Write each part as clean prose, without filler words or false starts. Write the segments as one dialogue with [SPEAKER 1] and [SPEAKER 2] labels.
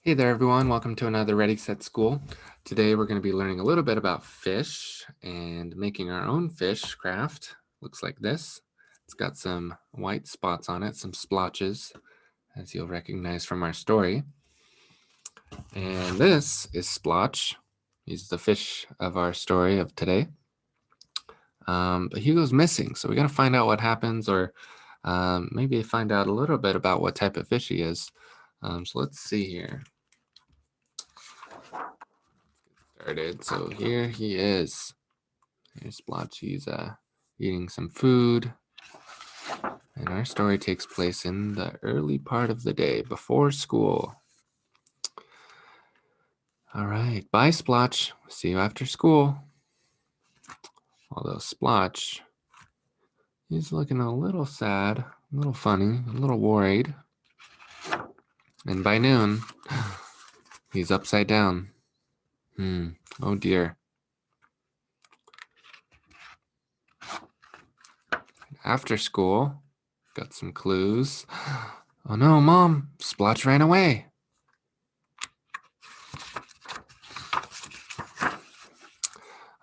[SPEAKER 1] Hey there, everyone. Welcome to another Ready, Set, School. Today, we're going to be learning a little bit about fish and making our own fish craft. Looks like this. It's got some white spots on it, some splotches, as you'll recognize from our story. And this is Splotch. He's the fish of our story of today. But he goes missing, so we got to find out what happens, or maybe find out a little bit about what type of fish he is. So let's see here. Started. So here he is. Here's Splotch. He's eating some food. And our story takes place in the early part of the day before school. All right. Bye, Splotch. See you after school. Although Splotch, he's looking a little sad, a little funny, a little worried. And by noon, he's upside down. Oh dear. After school, got some clues. Oh no, Mom, Splotch ran away.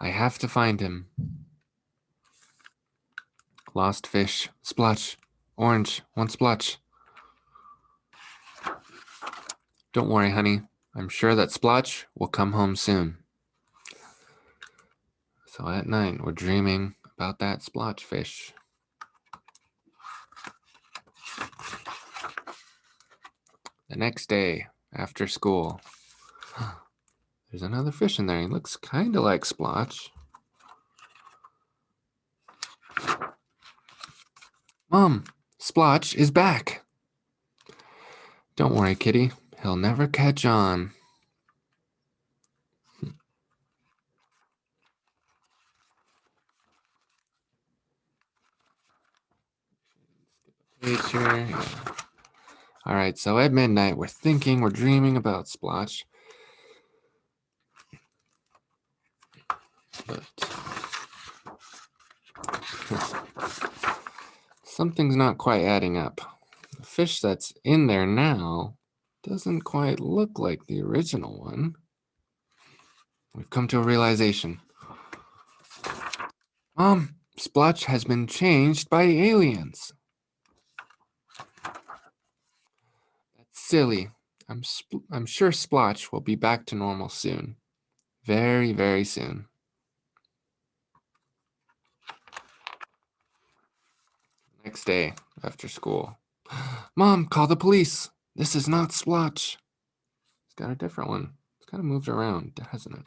[SPEAKER 1] I have to find him. Lost fish, Splotch, orange, one Splotch. Don't worry, honey. I'm sure that Splotch will come home soon. So at night, we're dreaming about that Splotch fish. The next day, after school, there's another fish in there. He looks kind of like Splotch. Mom, Splotch is back. Don't worry, kitty. He'll never catch on. Nature. All right, so at midnight, we're dreaming about Splotch. But something's not quite adding up. The fish that's in there now doesn't quite look like the original one. We've come to a realization. Mom, Splotch has been changed by aliens. That's silly. I'm sure Splotch will be back to normal soon. Very, very soon. Next day, after school. Mom, call the police. This is not Splotch. It's got a different one. It's kind of moved around, hasn't it?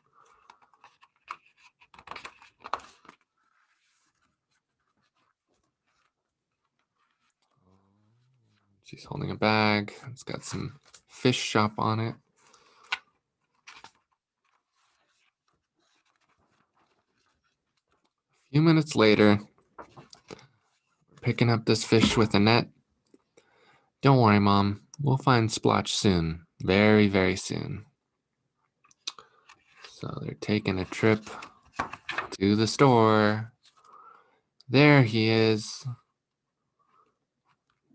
[SPEAKER 1] She's holding a bag. It's got some fish shop on it. A few minutes later, we're picking up this fish with a net. Don't worry, Mom. We'll find Splotch soon. Very, very soon. So they're taking a trip to the store. There he is.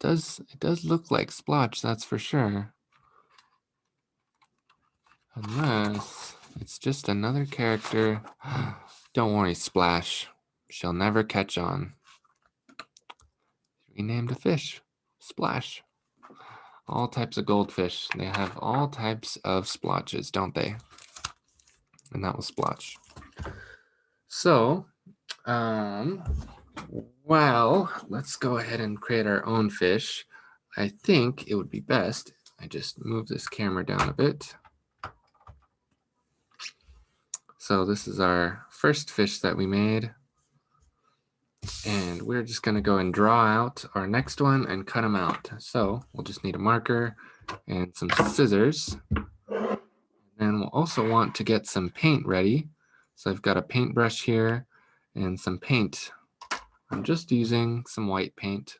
[SPEAKER 1] It does look like Splotch, that's for sure. Unless it's just another character. Don't worry, Splash. She'll never catch on. We named a fish, Splash. All types of goldfish. They have all types of splotches, don't they? And that was Splotch. So, well, let's go ahead and create our own fish. I think it would be best I just move this camera down a bit. So this is our first fish that we made. And we're just going to go and draw out our next one and cut them out. So we'll just need a marker and some scissors. And we'll also want to get some paint ready. So I've got a paintbrush here and some paint. I'm just using some white paint.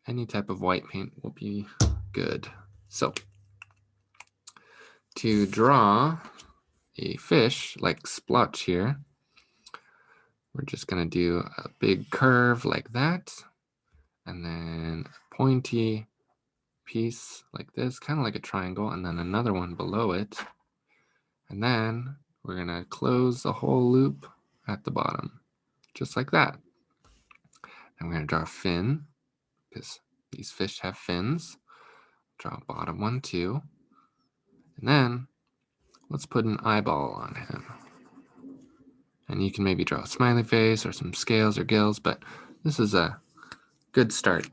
[SPEAKER 1] Any type of white paint will be good. So to draw a fish like Splotch here, we're just going to do a big curve like that, and then a pointy piece like this, kind of like a triangle, and then another one below it. And then we're going to close the whole loop at the bottom, just like that. And we're going to draw a fin, because these fish have fins. Draw a bottom one too. And then let's put an eyeball on him. And you can maybe draw a smiley face or some scales or gills, but this is a good start.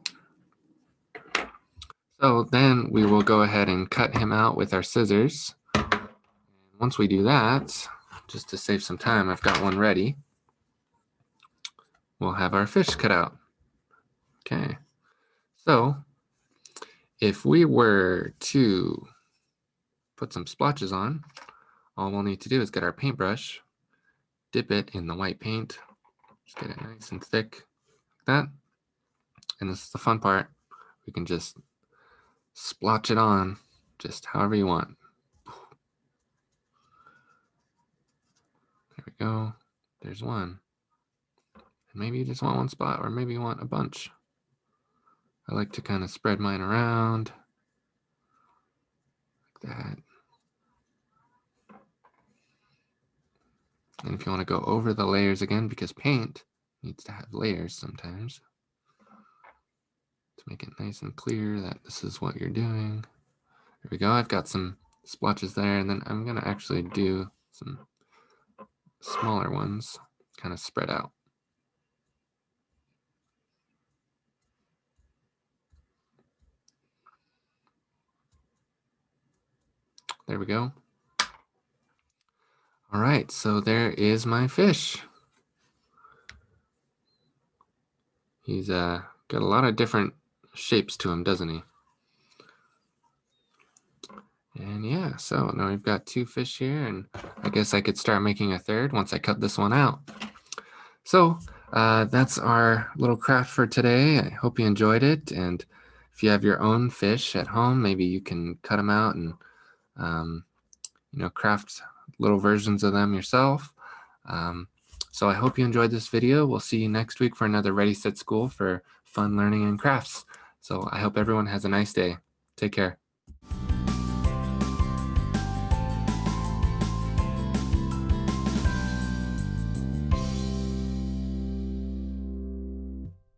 [SPEAKER 1] So then we will go ahead and cut him out with our scissors. Once we do that, just to save some time, I've got one ready. We'll have our fish cut out. Okay, so if we were to put some splotches on, all we'll need to do is get our paintbrush, dip it in the white paint, just get it nice and thick like that. And this is the fun part. We can just splotch it on just however you want. There we go. There's one. And maybe you just want one spot, or maybe you want a bunch. I like to kind of spread mine around like that. And if you want to go over the layers again, because paint needs to have layers sometimes, to make it nice and clear that this is what you're doing. There we go. I've got some splotches there, and then I'm going to actually do some smaller ones, kind of spread out. There we go. All right, so there is my fish. He's got a lot of different shapes to him, doesn't he? And yeah, so now we've got two fish here, and I guess I could start making a third once I cut this one out. So that's our little craft for today. I hope you enjoyed it. And if you have your own fish at home, maybe you can cut them out and craft little versions of them yourself. So I hope you enjoyed this video. We'll see you next week for another Ready Set School for fun learning and crafts. So I hope everyone has a nice day. Take care.